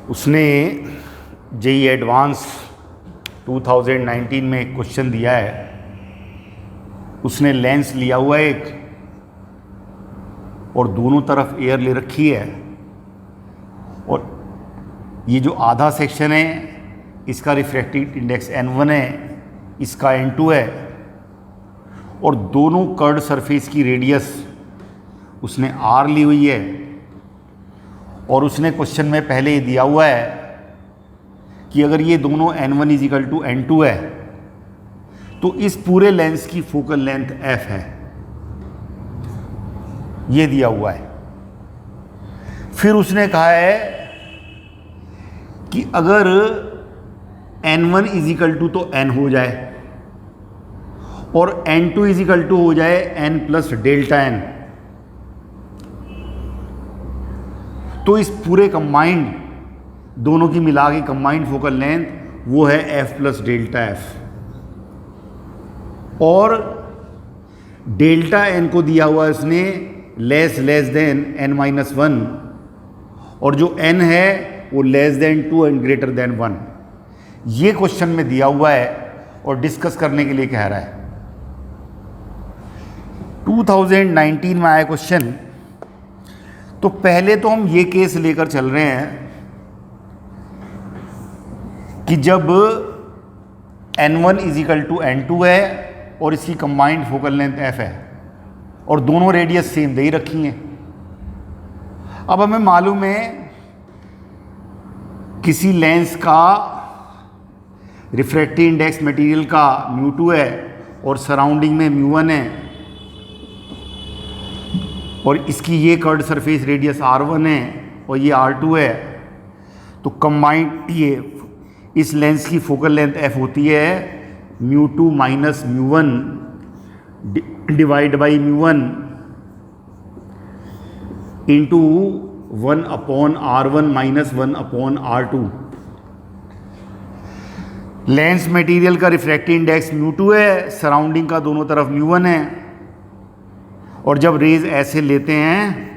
उसने JEE advance 2019 में एक क्वेश्चन दिया है। उसने लेंस लिया हुआ है एक, और दोनों तरफ एयर ले रखी है, और ये जो आधा सेक्शन है इसका रिफ्रैक्टिव इंडेक्स n1 है, इसका n2 है, और दोनों कर्ड सरफेस की रेडियस उसने r ली हुई है। और उसने क्वेश्चन में पहले ये दिया हुआ है कि अगर ये दोनों n1 = n2 है तो इस पूरे लेंस की फोकल लेंथ f है, ये दिया हुआ है। फिर उसने कहा है कि अगर n1 = तो n हो जाए और n2 = हो जाए n + Δn, तो इस पूरे कंबाइंड दोनों की मिला के कंबाइंड फोकल लेंथ वो है f + Δf। और Δn को दिया हुआ है उसने लेस देन n-1, और जो n है वो <2 and greater 1। ये क्वेश्चन में दिया हुआ है और डिस्कस करने के लिए कह रहा है। 2019 में आया क्वेश्चन। तो पहले तो हम ये केस लेकर चल रहे हैं कि जब n1 = n2 है और इसकी कंबाइंड फोकल लेंथ f है और दोनों रेडियस सेम दे ही रखी हैं। अब हमें मालूम है किसी लेंस का रिफ्रैक्टिव इंडेक्स मटेरियल का μ2 है और सराउंडिंग में μ1 है, और इसकी ये कर्ड सरफेस रेडियस r1 है और ये r2 है। तो कंबाइंड ये इस लेंस की फोकल लेंथ f होती है μ2 - μ1 divide by μ1 into 1/r1 - 1/r2। Lens material का रिफ्रैक्टिव इंडेक्स μ2 है, सराउंडिंग का दोनों तरफ μ1 है, और जब रेज ऐसे लेते हैं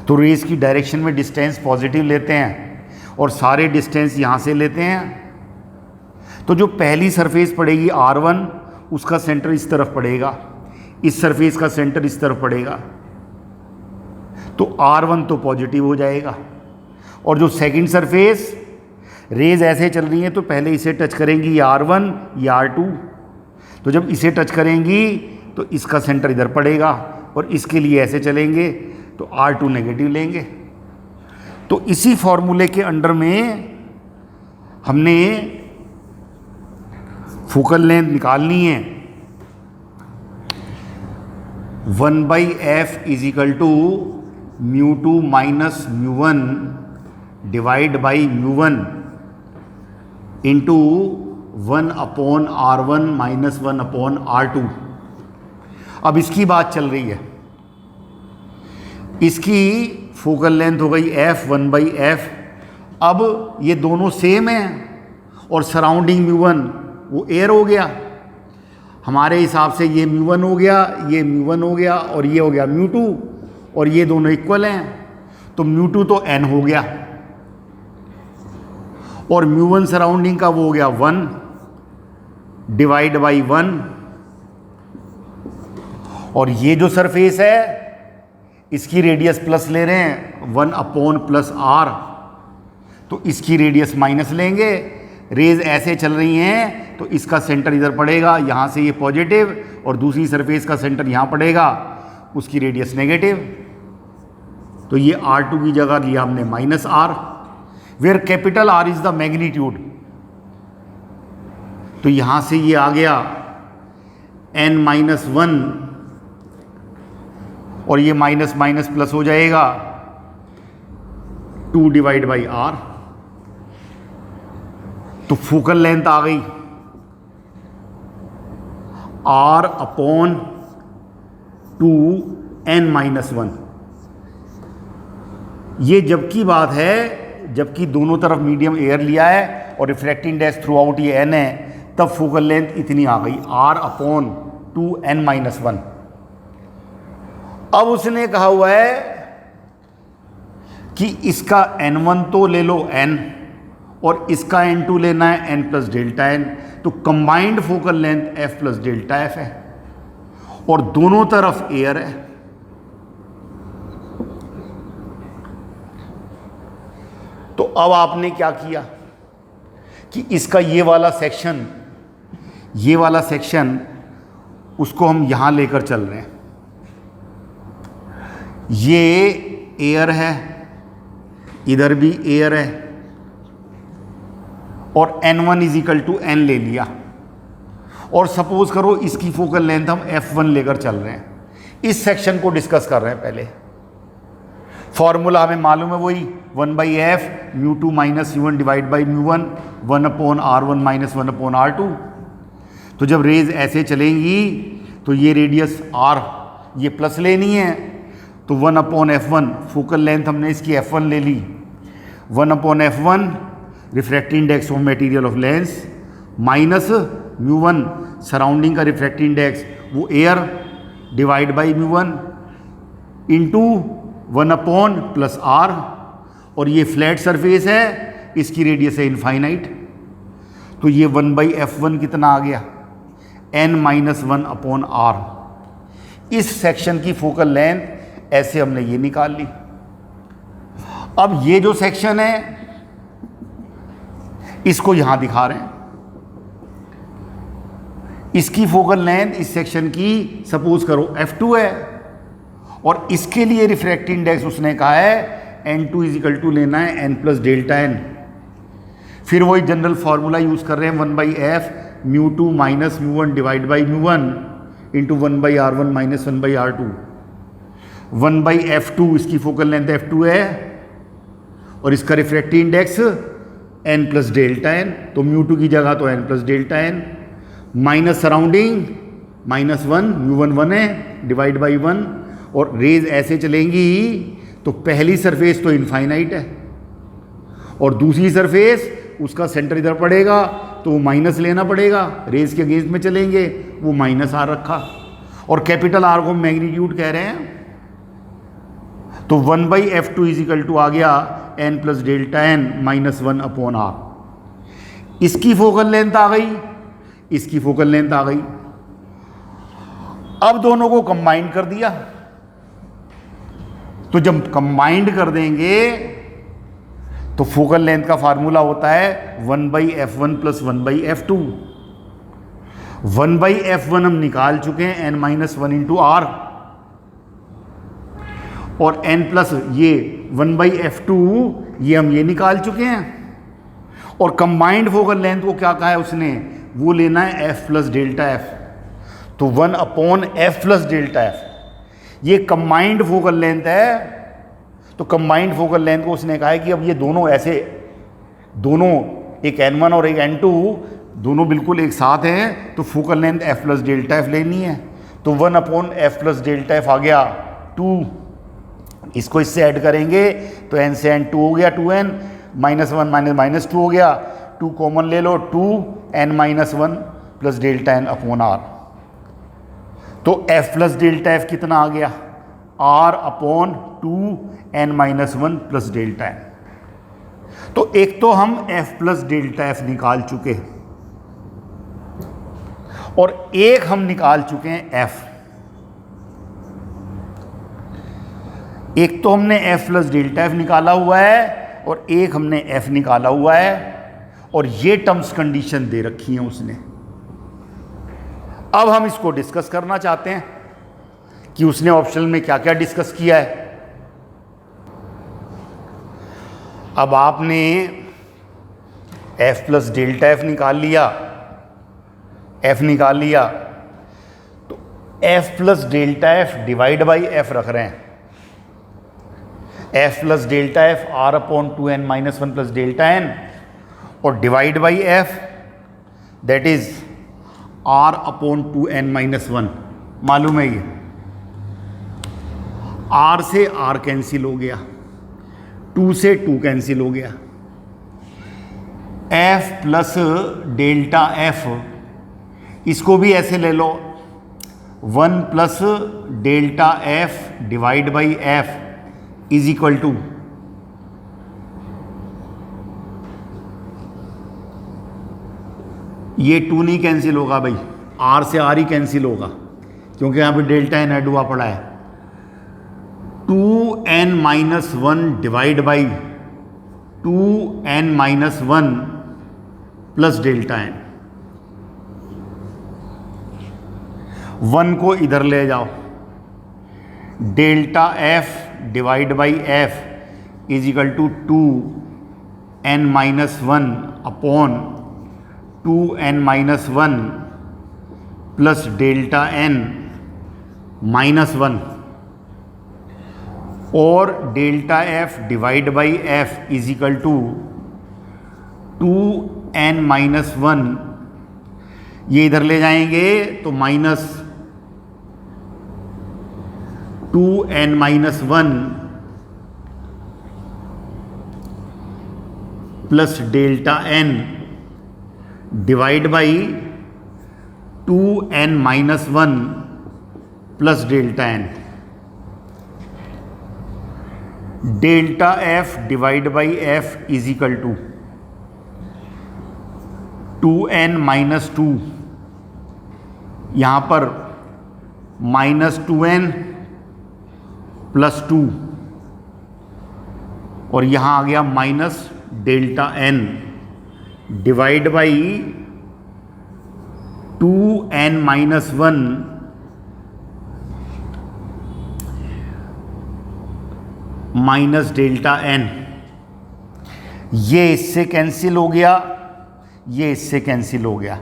तो रेज की डायरेक्शन में डिस्टेंस पॉजिटिव लेते हैं और सारे डिस्टेंस यहाँ से लेते हैं। तो जो पहली सरफेस पड़ेगी r1, उसका सेंटर इस तरफ पड़ेगा, इस सरफेस का सेंटर इस तरफ पड़ेगा, तो r1 तो पॉजिटिव हो जाएगा। और जो सेकंड सरफेस रेज ऐसे चल रही हैं तो पहले इसे टच करेंगी r1 या r2, तो जब इसे टच करेंगी तो इसका सेंटर इधर पड़ेगा, और इसके लिए ऐसे चलेंगे तो r2 नेगेटिव लेंगे। तो इसी फॉर्मूले के अंडर में हमने फोकल लेंथ निकालनी है। 1/f = μ2 - μ1 divide by μ1 into 1/r1 - 1/r2। अब इसकी बात चल रही है, इसकी फोकल लेंथ हो गई f 1/f। अब ये दोनों सेम हैं और सराउंडिंग μ1 वो एयर हो गया। हमारे हिसाब से ये μ1 हो गया, ये μ1 हो गया, और ये हो गया μ2, और ये दोनों इक्वल हैं, तो μ2 तो n हो गया, और μ1 सराउंडिंग का वो हो गया 1 डिवाइड बाई 1। और ये जो सरफेस है इसकी रेडियस प्लस ले रहे हैं 1/+r, तो इसकी रेडियस माइनस लेंगे। रेज ऐसे चल रही हैं तो इसका सेंटर इधर पड़ेगा, यहाँ से ये पॉजिटिव, और दूसरी सरफेस का सेंटर यहाँ पड़ेगा, उसकी रेडियस नेगेटिव। तो ये r2 की जगह लिया हमने -r, where capital R is the magnitude. तो यहाँ से ये आ गया n-1, और ये माइनस माइनस प्लस हो जाएगा 2 डिवाइड बाई r। तो फोकल लेंथ आ गई r/2n-1। ये जबकि बात है जबकि दोनों तरफ मीडियम एयर लिया है और रिफ्रैक्टिव इंडेक्स थ्रू आउट ये n है, तब फोकल लेंथ इतनी आ गई r/2n-1। अब उसने कहा हुआ है कि इसका n1 तो ले लो n और इसका n2 लेना है n प्लस डेल्टा n, तो combined focal length f plus delta f है और दोनों तरफ एयर है। तो अब आपने क्या किया कि इसका ये वाला सेक्शन उसको हम यहां लेकर चल रहे हैं। ये एयर है, इधर भी एयर है और n1 is equal to n ले लिया और सपोज करो इसकी फोकल लेंथ हम f1 लेकर चल रहे हैं। इस सेक्शन को डिस्कस कर रहे हैं। पहले फॉर्मूला हमें मालूम है, वही 1/f μ2 minus μ1 divide by μ1 1/r1 minus 1/r2। तो जब रेज ऐसे चलेंगी तो ये रेडियस r ये प्लस लेनी है, तो 1/f1 फोकल लेंथ हमने इसकी f1 ले ली, 1/f1 refractive index of material of lens minus μ1 surrounding का रिफ्रैक्टिव इंडेक्स वो air divide by μ1 into 1/ plus r, और ये फ्लैट सरफेस है, इसकी रेडियस है इनफाइनाइट। तो ये 1/f1 कितना आ गया n-1/r। इस सेक्शन की फोकल लेंथ ऐसे हमने ये निकाल ली। अब ये जो सेक्शन है इसको यहां दिखा रहे हैं, इसकी फोकल लेंथ इस सेक्शन की सपोज करो f2 है और इसके लिए रिफ्रैक्टिव इंडेक्स उसने कहा है n2 इज इक्वल टू लेना है n प्लस डेल्टा n। फिर वही जनरल फार्मूला यूज कर रहे हैं 1/f μ2 minus μ1 divide by μ1 into 1/r1 minus 1/r2। 1/f2 इसकी फोकल लेंथ f2 है और इसका refractive index n plus delta n, तो μ2 की जगह तो n plus delta n minus surrounding -1 μ1 1 है डिवाइड बाई 1, और रेज ऐसे चलेंगी तो पहली सरफेस तो इनफाइनाइट है और दूसरी सरफेस उसका सेंटर इधर पड़ेगा तो वो माइनस लेना पड़ेगा, रेज के अगेंस्ट में चलेंगे, वो माइनस आर रखा और कैपिटल आर को मैग्नीट्यूड कह रहे हैं। तो 1/f2 इज इक्वल टू आ गया n plus delta n minus 1/r। इसकी फोकल लेंथ आ गई, इसकी फोकल लेंथ आ गई। अब दोनों को कंबाइंड कर दिया, तो जब कंबाइंड कर देंगे तो फोकल लेंथ का फार्मूला होता है 1/f1 प्लस 1/f2। 1/f1 हम निकाल चुके हैं n-1 इंटू r, और n प्लस ये 1/f2 ये हम ये निकाल चुके हैं, और कंबाइंड फोकल लेंथ को क्या कहा है उसने, वो लेना है f प्लस डेल्टा f। तो 1/f प्लस डेल्टा f ये कंबाइंड फोकल लेंथ है। तो कंबाइंड फोकल लेंथ को उसने कहा है कि अब ये दोनों ऐसे, दोनों एक n1 और एक n2 दोनों बिल्कुल एक साथ हैं, तो focal length f plus delta f लेनी है। तो 1/f प्लस डेल्टा f आ गया 2, इसको इससे ऐड करेंगे तो n से n 2 हो गया 2n, -1 -2 हो गया, 2 कॉमन ले लो 2n-1 plus delta n upon r। तो f प्लस डेल्टा f कितना आ गया r/2n-1 प्लस डेल्टा n। तो एक तो हम f प्लस डेल्टा f निकाल चुके और एक हम निकाल चुके हैं f। एक तो हमने f प्लस डेल्टा f निकाला हुआ है और एक हमने f निकाला हुआ है, और ये टर्म्स कंडीशन दे रखी है उसने। अब हम इसको डिस्कस करना चाहते हैं कि उसने ऑप्शनल में क्या क्या डिस्कस किया है। अब आपने f प्लस डेल्टा f निकाल लिया, f निकाल लिया, तो f plus delta f divide by f रख रहे हैं। f plus delta f r/2n-1 plus delta n और divide by f that is r/2n-1। मालूम है ये r से r कैंसिल हो गया, 2 से 2 कैंसिल हो गया, f प्लस डेल्टा f इसको भी ऐसे ले लो 1 plus delta f divide by f is equal to ये 2 नहीं कैंसिल होगा भाई, आर से आर ही कैंसिल होगा क्योंकि यहाँ पे डेल्टा एन ऐड हुआ पड़ा है। 2n-1 divide by 2n-1 plus delta n. 1 को इधर ले जाओ, delta F divide by F is equal to 2n-1 upon 2n-1 plus delta n -1 और delta F divide by F is equal to 2n-1, ये इधर ले जाएंगे तो minus 2n-1 plus delta n divide by 2n-1 plus delta n। Delta F divide by F is equal to 2n-2, यहाँ पर -2n plus 2 और यहाँ आ गया minus delta n divide by 2n-1 minus delta n। ये इससे cancel हो गया, ये इससे कैंसिल हो गया,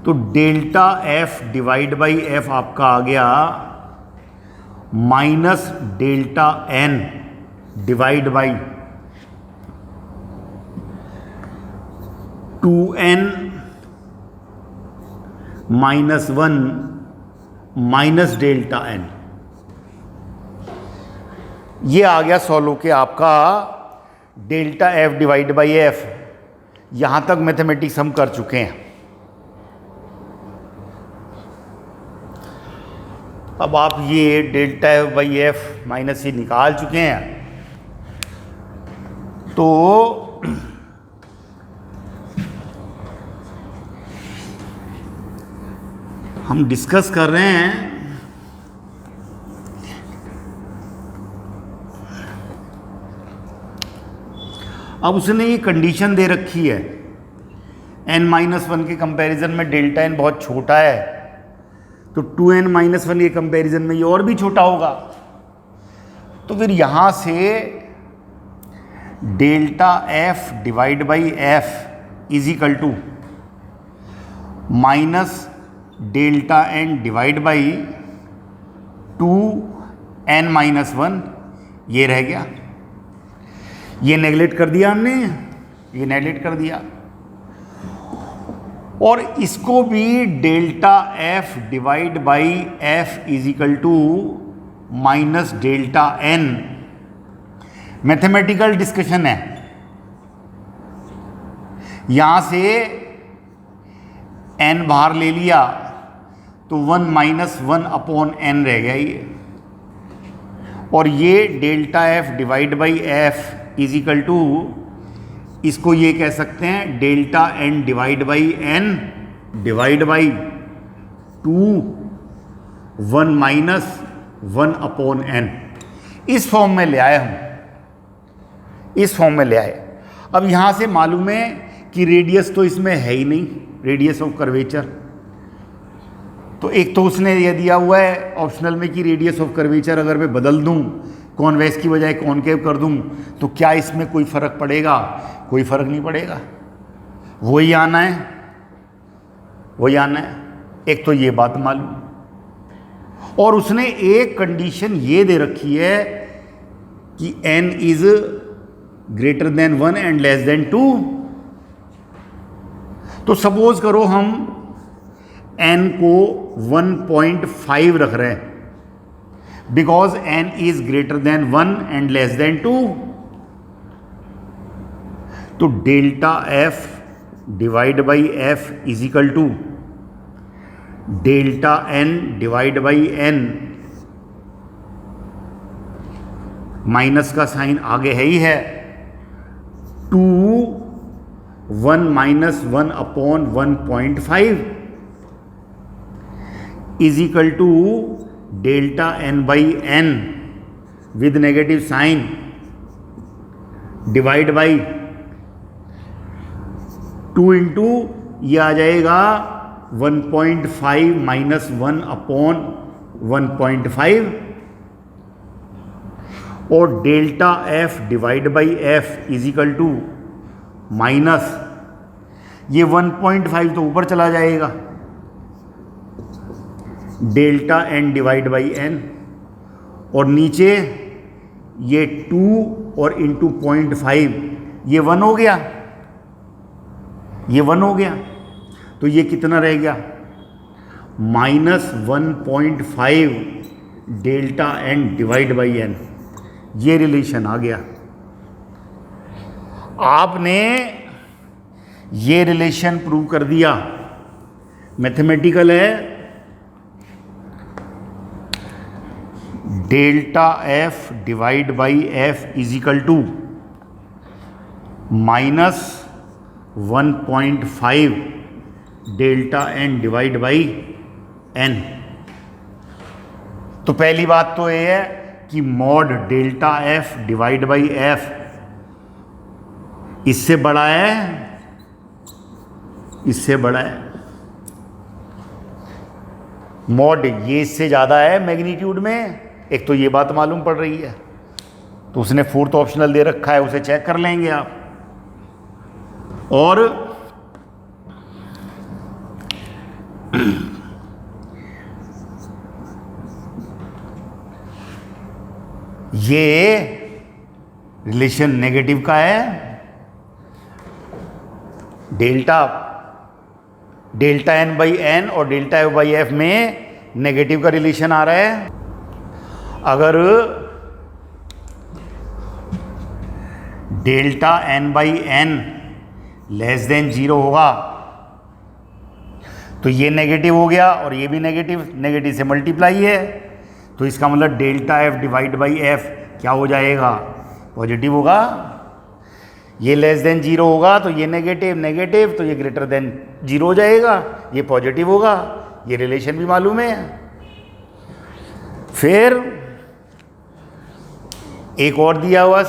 तो delta F divide by F आपका आ गया minus delta n divide by 2n-1 minus delta n। ये आ गया सॉल्व होके आपका delta F divide by F. यहां तक मैथमेटिक्स हम कर चुके हैं। अब आप ये delta F by F minus ये निकाल चुके हैं, तो हम डिस्कस कर रहे हैं अब उसने ये कंडीशन दे रखी है n-1 के कंपैरिजन में डेल्टा n बहुत छोटा है, तो 2n-1 के कंपैरिजन में ये और भी छोटा होगा। तो फिर यहाँ से delta F divide by F is equal to minus delta N divide by 2n-1 ये रह गया। ये नेगलेक्ट कर दिया हमने, ये नेगलेक्ट कर दिया, और इसको भी delta F divide by F is equal to minus delta n. Mathematical discussion है, यहां से n बाहर ले लिया तो 1 - 1 अपॉन n रह गया ये, और ये delta F divide by F is equal to, इसको ये कह सकते हैं delta N divide by N divide by 1 - 1 upon N. इस फॉर्म में ले आए हम, इस फॉर्म में ले आए। अब यहां से मालूम है कि रेडियस तो इसमें है ही नहीं, रेडियस ऑफ कर्वेचर। तो एक तो उसने ये दिया हुआ है ऑप्शनल में कि रेडियस ऑफ कर्वेचर अगर मैं बदल दूं, कॉन्वेक्स की बजाय कॉनकेव कर दूं, तो क्या इसमें कोई फ़र्क पड़ेगा? कोई फ़र्क नहीं पड़ेगा, वही आना है, वही आना है। एक तो ये बात मालूम, और उसने एक कंडीशन ये दे रखी है कि n is greater than 1 and less than 2। तो सपोज करो हम n को 1.5 रख रहे हैं, because n is greater than 1 and less than 2, तो delta F divide by F is equal to delta N divide by N, minus का sign आगे है ही है, 2 1 minus 1 upon 1.5 is equal to delta N by N with negative sign divide by 2 into ये आ जाएगा 1.5 minus 1 upon 1.5 और delta F divide by F is equal to minus ये 1.5 तो ऊपर चला जाएगा delta N divide by N और नीचे ये 2 और इंटू 0.5 ये 1 हो गया, ये 1 हो गया। तो ये कितना रह गया minus 1.5 delta N divide by N. ये रिलेशन आ गया। आपने ये रिलेशन प्रूव कर दिया, मैथमेटिकल है। Delta F divide by F is equal to minus 1.5 delta N divide by N. तो पहली बात तो ये है कि mod delta F divide by F इससे बड़ा है, इससे बड़ा है। मॉड ये इससे ज़्यादा है मैग्नीट्यूड में, एक तो ये बात मालूम पड़ रही है। तो उसने फोर्थ ऑप्शनल दे रखा है, उसे चेक कर लेंगे आप। और ये रिलेशन नेगेटिव का है। डेल्टा एन बाई एन और डेल्टा एफ बाई एफ में नेगेटिव का रिलेशन आ रहा है। अगर delta N by N less than 0 होगा तो ये नेगेटिव हो गया और ये भी नेगेटिव, नेगेटिव से मल्टीप्लाई है। तो इसका मतलब delta F divide by F क्या हो जाएगा, पॉजिटिव होगा। ये लेस देन 0 होगा तो ये नेगेटिव, नेगेटिव तो ये ग्रेटर देन 0 हो जाएगा, ये पॉजिटिव होगा। ये रिलेशन भी मालूम है। फिर एक और दिया हुआ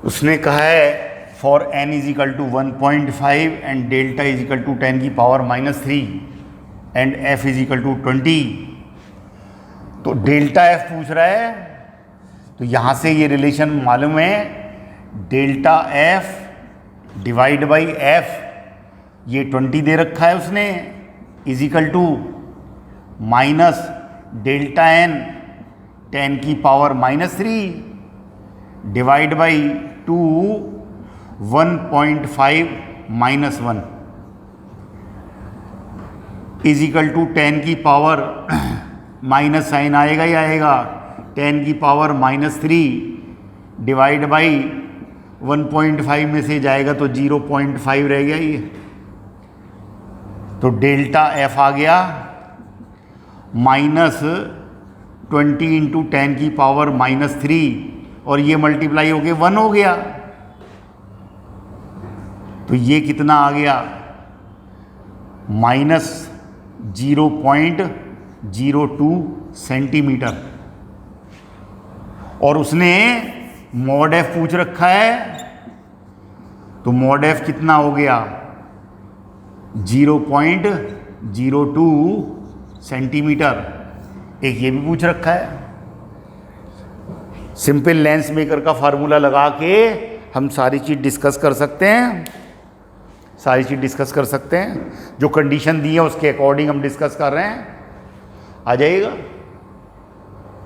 उसने कहा है for n is equal to 1.5 and delta is equal to 10 की power -3 and f is equal to 20। तो डेल्टा f पूछ रहा है, तो यहाँ से ये रिलेशन मालूम है। Delta f divide by f ये 20 दे रखा है उसने, is equal to minus delta n 10 की power -3 divide by 2 1.5 minus 1 is equal to 10 की पावर माइनस साइन आएगा ही आएगा, 10 की पावर -3 डिवाइड बाई 1.5 में से जाएगा तो 0.5 रह गया ये। तो डेल्टा एफ आ गया -20 इंटू 10 की पावर -3 और ये मल्टीप्लाई हो गया 1 हो गया। तो ये कितना आ गया -0.02 सेंटीमीटर। और उसने मॉड एफ पूछ रखा है, तो मॉड एफ कितना हो गया 0.02 सेंटीमीटर। एक ये भी पूछ रखा है। सिंपल लेंस मेकर का फार्मूला लगा के हम सारी चीज़ डिस्कस कर सकते हैं, सारी चीज़ डिस्कस कर सकते हैं। जो कंडीशन दी है उसके अकॉर्डिंग हम डिस्कस कर रहे हैं। आ जाइएगा।